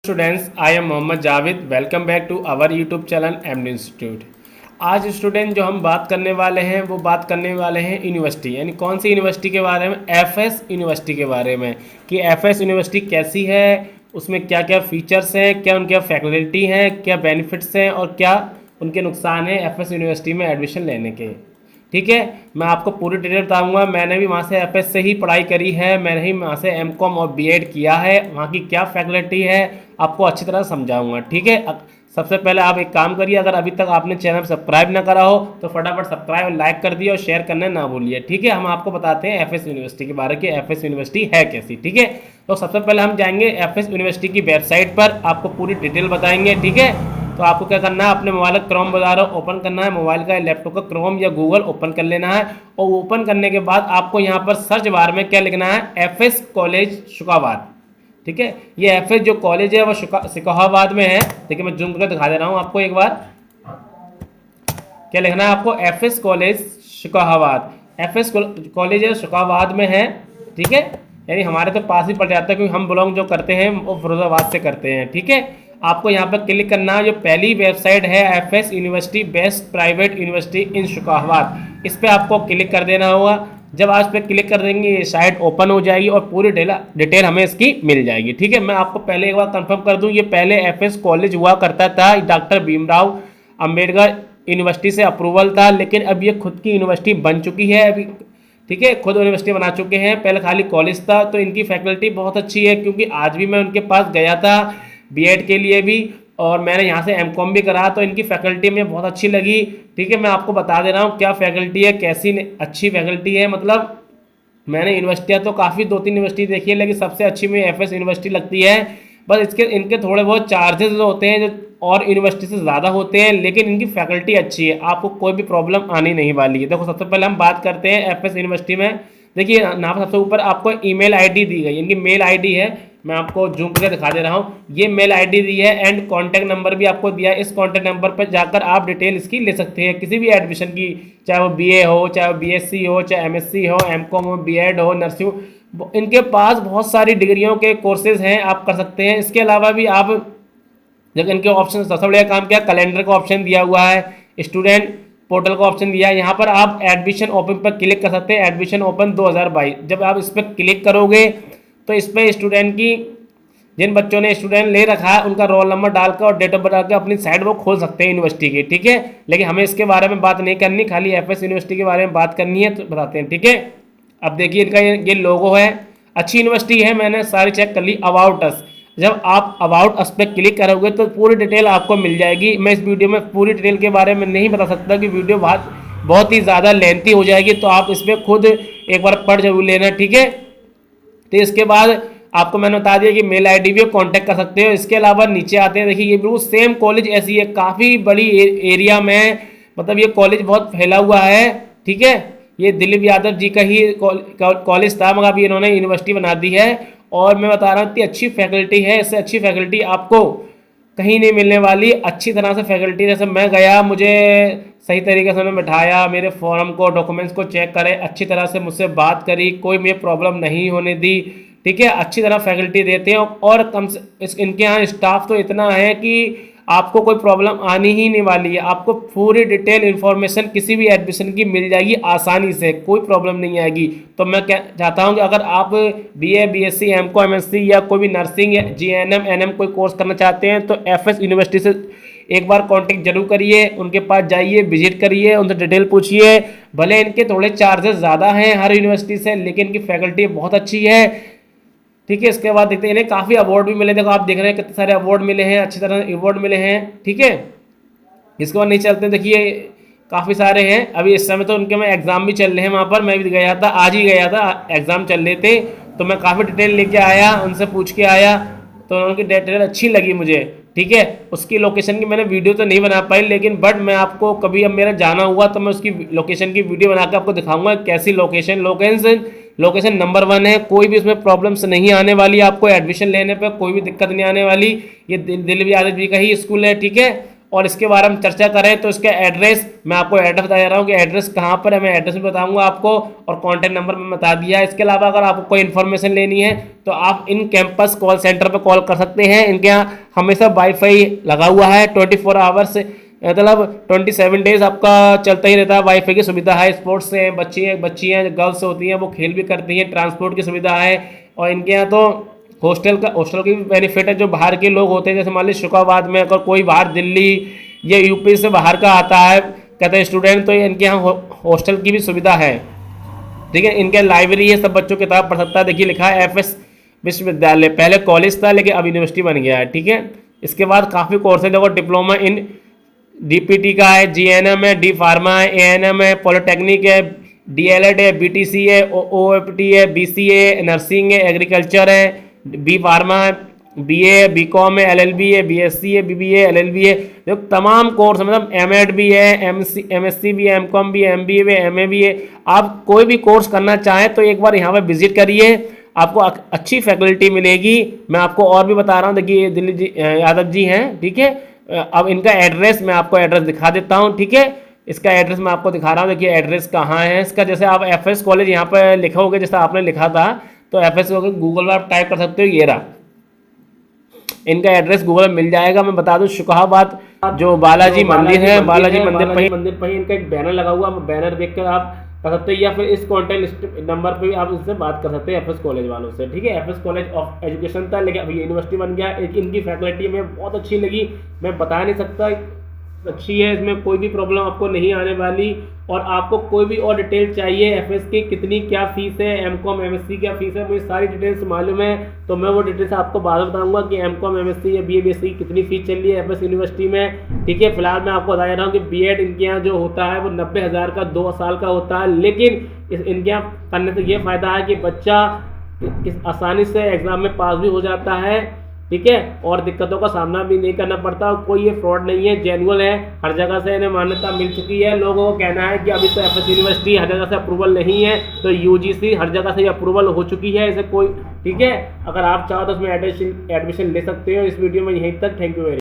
Students, I am Mohammad Javed. Welcome back to our YouTube channel MD institute. आज student जो हम बात करने वाले हैं वो बात करने वाले हैं यूनिवर्सिटी, यानी कौन सी यूनिवर्सिटी के बारे में, एफएस यूनिवर्सिटी के बारे में कि एफएस यूनिवर्सिटी कैसी है, उसमें क्या क्या फीचर्स हैं, क्या उनके फैकल्टी हैं, क्या बेनिफिट्स हैं और क्या उनके नुकसान हैं एफएस यूनिवर्सिटी में एडमिशन लेने के। ठीक है, मैं आपको पूरी डिटेल बताऊंगा। मैंने भी वहाँ से एफएस से ही पढ़ाई करी है, मैंने ही वहाँ से एमकॉम और बीएड किया है, वहाँ की क्या फैकल्टी है आपको अच्छी तरह समझाऊंगा। ठीक है, सबसे पहले आप एक काम करिए, अगर अभी तक आपने चैनल सब्सक्राइब ना करा हो तो फटाफट सब्सक्राइब और लाइक कर दिए और शेयर करना ना भूलिए। ठीक है, हम आपको बताते हैं एफएस यूनिवर्सिटी के बारे में, एफएस यूनिवर्सिटी है कैसी। ठीक है, तो सबसे पहले हम जाएंगे एफएस यूनिवर्सिटी की वेबसाइट पर, आपको पूरी डिटेल बताएंगे। ठीक है, तो आपको क्या करना है, अपने मोबाइल का क्रोम ब्राउज़र ओपन करना है, मोबाइल का लैपटॉप का क्रोम या गूगल ओपन कर लेना है और ओपन करने के बाद आपको यहाँ पर सर्च बार में क्या लिखना है, एफएस कॉलेज शुकाबाद। ठीक है, ये एफएस जो कॉलेज है वो शुकाबाद में है। देखिए मैं जूम करके दिखा दे रहा हूँ आपको एक बार। क्या लिखना है आपको, FS college Shukabad. FS college है शुकाबाद में है। ठीक है, यानी हमारे तो पास ही पड़ जाता है क्योंकि हम बिलोंग जो करते हैं वो फिरोजाबाद से करते हैं। ठीक है, आपको यहाँ पर क्लिक करना है, जो पहली वेबसाइट है FS university best private university in Shukabad, इस पर आपको क्लिक कर देना होगा। जब आप इस पर क्लिक कर देंगे ये साइट ओपन हो जाएगी और पूरी डिटेल हमें इसकी मिल जाएगी। ठीक है, मैं आपको पहले एक बार कंफर्म कर दूं, ये पहले एफएस कॉलेज हुआ करता था, डॉक्टर भीमराव अंबेडकर यूनिवर्सिटी से अप्रूवल था, लेकिन अब ये खुद की यूनिवर्सिटी बन चुकी है अभी। ठीक है, खुद यूनिवर्सिटी बना चुके हैं, पहले खाली कॉलेज था। तो इनकी फैकल्टी बहुत अच्छी है, क्योंकि आज भी मैं उनके पास गया था बीएड के लिए भी, और मैंने यहाँ से एमकॉम भी करा, तो इनकी फैकल्टी मुझे बहुत अच्छी लगी। ठीक है, मैं आपको बता दे रहा हूँ क्या फैकल्टी है, कैसी अच्छी फैकल्टी है। मतलब मैंने यूनिवर्सिटियाँ तो काफ़ी 2-3 यूनिवर्सिटी देखी है, लेकिन सबसे अच्छी मुझे एफएस यूनिवर्सिटी लगती है। बस इनके थोड़े बहुत चार्जेस जो होते हैं जो और यूनिवर्सिटी से ज़्यादा होते हैं, लेकिन इनकी फैकल्टी अच्छी है, आपको कोई भी प्रॉब्लम आनी नहीं वाली है। देखो सबसे पहले हम बात करते हैं एफएस यूनिवर्सिटी में। देखिए यहाँ पर सबसे ऊपर आपको ईमेल आईडी दी गई, इनकी मेल आईडी है, मैं आपको जूम करके दिखा दे रहा हूँ। ये मेल आईडी दी है एंड कॉन्टैक्ट नंबर भी आपको दिया है। इस कॉन्टैक्ट नंबर पर जाकर आप डिटेल इसकी ले सकते हैं, किसी भी एडमिशन की, चाहे वो बीए हो, चाहे वो बीएससी हो, चाहे एमएससी हो, एमकॉम हो, बीएड हो, नर्सिंग, इनके पास बहुत सारी डिग्रियों के कोर्सेज हैं, आप कर सकते हैं। इसके अलावा भी आप जब इनके ऑप्शन सबसे बढ़िया काम किया, कैलेंडर का ऑप्शन दिया हुआ है, स्टूडेंट पोर्टल का ऑप्शन दिया है, यहाँ पर आप एडमिशन ओपन पर क्लिक कर सकते हैं, एडमिशन ओपन 2022। जब आप इस पर क्लिक करोगे तो इस पर स्टूडेंट की, जिन बच्चों ने स्टूडेंट ले रखा है उनका रोल नंबर डालकर और डेट ऑफ बर्थ डालकर अपनी साइट वो खोल सकते हैं यूनिवर्सिटी की। ठीक है, लेकिन हमें इसके बारे में बात नहीं करनी, खाली एफएस यूनिवर्सिटी के बारे में बात करनी है, तो बताते हैं। ठीक है, अब देखिए इनका ये लोगो है, अच्छी यूनिवर्सिटी है, मैंने सारी चेक कर ली। अबाउट अस, जब आप अबाउट अस पे क्लिक करोगे तो पूरी डिटेल आपको मिल जाएगी। मैं इस वीडियो में पूरी डिटेल के बारे में नहीं बता सकता कि वीडियो बहुत ही ज़्यादा लेंथी हो जाएगी, तो आप इस पर खुद एक बार पढ़ जरूर लेना। ठीक है, तो इसके बाद आपको मैंने बता दिया कि मेल आईडी भी कांटेक्ट कर सकते हो। इसके अलावा नीचे आते हैं, देखिए ये बिल्कुल सेम कॉलेज ऐसी है, काफ़ी बड़ी एरिया में, मतलब ये कॉलेज बहुत फैला हुआ है। ठीक है, ये दिलीप यादव जी का ही कॉलेज था, मगर अभी इन्होंने यूनिवर्सिटी बना दी है, और मैं बता रहा हूँ इतनी अच्छी फैकल्टी है, इससे अच्छी फैकल्टी आपको कहीं नहीं मिलने वाली। अच्छी तरह से फैकल्टी, जैसे मैं गया, मुझे सही तरीके से उन्होंने बैठाया, मेरे फॉर्म को, डॉक्यूमेंट्स को चेक करे, अच्छी तरह से मुझसे बात करी, कोई मुझे प्रॉब्लम नहीं होने दी। ठीक है, अच्छी तरह फैकल्टी देते हैं, और कम से इनके यहाँ स्टाफ तो इतना है कि आपको कोई प्रॉब्लम आनी ही नहीं वाली है। आपको पूरी डिटेल इन्फॉर्मेशन किसी भी एडमिशन की मिल जाएगी आसानी से, कोई प्रॉब्लम नहीं आएगी। तो मैं क्या चाहता हूँ कि अगर आप बीए, बीएससी, एमकॉम, एमएससी या कोई भी नर्सिंग या जीएनएम, एनएम कोई कोर्स करना चाहते हैं तो एफएस यूनिवर्सिटी से एक बार कांटेक्ट जरूर करिए, उनके पास जाइए, विजिट करिए, उनसे डिटेल पूछिए। भले इनके थोड़े चार्जेस ज़्यादा हैं हर यूनिवर्सिटी से, लेकिन इनकी फैकल्टी बहुत अच्छी है। ठीक है, इसके बाद देखते हैं इन्हें काफ़ी अवार्ड भी मिले, देखो आप देख रहे हैं कितने सारे अवार्ड मिले हैं, अच्छी तरह अवार्ड मिले हैं। ठीक है, इसके बाद नहीं चलते हैं, देखिए काफ़ी सारे हैं। अभी इस समय तो उनके में एग्ज़ाम भी चल रहे हैं, वहाँ पर मैं भी गया था, आज ही गया था, एग्ज़ाम चल रहे थे, तो मैं काफ़ी डिटेल लेके आया, उनसे पूछ के आया, तो उनकी डिटेल अच्छी लगी मुझे। ठीक है, उसकी लोकेशन की मैंने वीडियो तो नहीं बना पाई, लेकिन बट मैं आपको कभी अब मेरा जाना हुआ तो मैं उसकी लोकेशन की वीडियो बनाकर आपको दिखाऊंगा कैसी लोकेशन नंबर 1 है, कोई भी उसमें प्रॉब्लम्स नहीं आने वाली, आपको एडमिशन लेने पर कोई भी दिक्कत नहीं आने वाली। ये दिलीप यादव जी का ही स्कूल है। ठीक है, और इसके बारे में चर्चा करें तो इसका एड्रेस मैं आपको एड्रेस बता रहा हूँ कि एड्रेस कहाँ पर है, मैं एड्रेस भी बताऊंगा आपको और कॉन्टैक्ट नंबर मैं बता दिया। इसके अलावा अगर आपको कोई इन्फॉर्मेशन लेनी है तो आप इन कैंपस कॉल सेंटर पर कॉल कर सकते हैं। इनके यहाँ हमेशा वाईफाई लगा हुआ है 24 आवर्स, मतलब 27 डेज आपका चलता ही रहता है। वाईफाई की सुविधा है, स्पोर्ट्स से बच्चियाँ गर्ल्स होती हैं वो खेल भी करती हैं, ट्रांसपोर्ट की सुविधा है। और इनके यहाँ तो हॉस्टल की भी बेनिफिट है। जो बाहर के लोग होते हैं, जैसे मान लीजिए शुक्राबाद में अगर कोई बाहर दिल्ली या यूपी से बाहर का आता है कहते हैं स्टूडेंट, तो इनके यहाँ हॉस्टल की भी सुविधा है। ठीक है, इनके लाइब्रेरी है, सब बच्चों किताब पढ़ सकता है। देखिए लिखा है एफएस विश्वविद्यालय, पहले कॉलेज था लेकिन अब यूनिवर्सिटी बन गया है। ठीक है, इसके बाद काफ़ी कोर्स है, देखो डिप्लोमा इन डीपीटी का है, जीएनएम है, डी फार्मा है, एएनएम है, पॉलिटेक्निक है, डीएलएड है, बीटीसी है, ओएफटी है, बीसीए, नर्सिंग है, एग्रीकल्चर है, बी फार्मा है, बीए, बीकॉम है, एलएलबी है, बीएससी है, बीबीए, एलएलबी है। देखो तमाम कोर्स मतलब एमएड भी है, एमएससी भी है, एमकॉम भी है, एमबीए भी है, एमए भी है। आप कोई भी कोर्स करना चाहें तो एक बार यहाँ पर विजिट करिए, आपको अच्छी फैकल्टी मिलेगी। मैं आपको और भी बता रहा हूँ, देखिए दिल्ली जी यादव जी हैं। ठीक है, अब इनका एड्रेस मैं आपको एड्रेस दिखा देता हूँ। ठीक है, इसका एड्रेस मैं आपको दिखा रहा हूँ। देखिए एड्रेस कहाँ है इसका, जैसे आप एफएस कॉलेज यहाँ पर लिखोगे, जैसा आपने लिखा था तो एफएस गूगल में आप टाइप कर सकते हो, ये रहा इनका एड्रेस गूगल में मिल जाएगा। मैं बता दूं शुक्राबाद जो बालाजी मंदिर है, बालाजी मंदिर पर ही इनका एक बैनर लगा हुआ, बैनर देखकर आप कर सकते हैं, या फिर इस कॉन्टैक्ट नंबर पे भी आप इससे बात कर सकते हैं एफएस कॉलेज वालों से। ठीक है, एफएस कॉलेज ऑफ एजुकेशन था लेकिन अभी यूनिवर्सिटी बन गया। एक इनकी फैकल्टी में बहुत अच्छी लगी, मैं बता नहीं सकता, अच्छी है, इसमें कोई भी प्रॉब्लम आपको नहीं आने वाली। और आपको कोई भी और डिटेल चाहिए एफएस की कितनी क्या फीस है, एमकॉम एमएससी क्या फीस है, मुझे सारी डिटेल्स मालूम है तो मैं वो डिटेल्स आपको बाद में बताऊंगा कि एमकॉम एमएससी या बीए बीएससी कितनी फीस चल रही है एफएस यूनिवर्सिटी में। ठीक है, फिलहाल मैं आपको बता रहा हूँ कि बीएड इनके यहाँ जो होता है वो 90,000 का 2 साल का होता है, लेकिन इनके यहाँ करने से ये फ़ायदा है कि बच्चा आसानी से एग्ज़ाम में पास भी हो जाता है। ठीक है, और दिक्कतों का सामना भी नहीं करना पड़ता, कोई ये फ्रॉड नहीं है, जेन्युइन है, हर जगह से इन्हें मान्यता मिल चुकी है। लोगों को कहना है कि अभी तो एफएस यूनिवर्सिटी हर जगह से अप्रूवल नहीं है, तो यूजीसी हर जगह से अप्रूवल हो चुकी है इसे कोई। ठीक है, अगर आप चाहो तो उसमें एडमिशन ले सकते हो। इस वीडियो में यहीं तक, थैंक यू वेरी मच।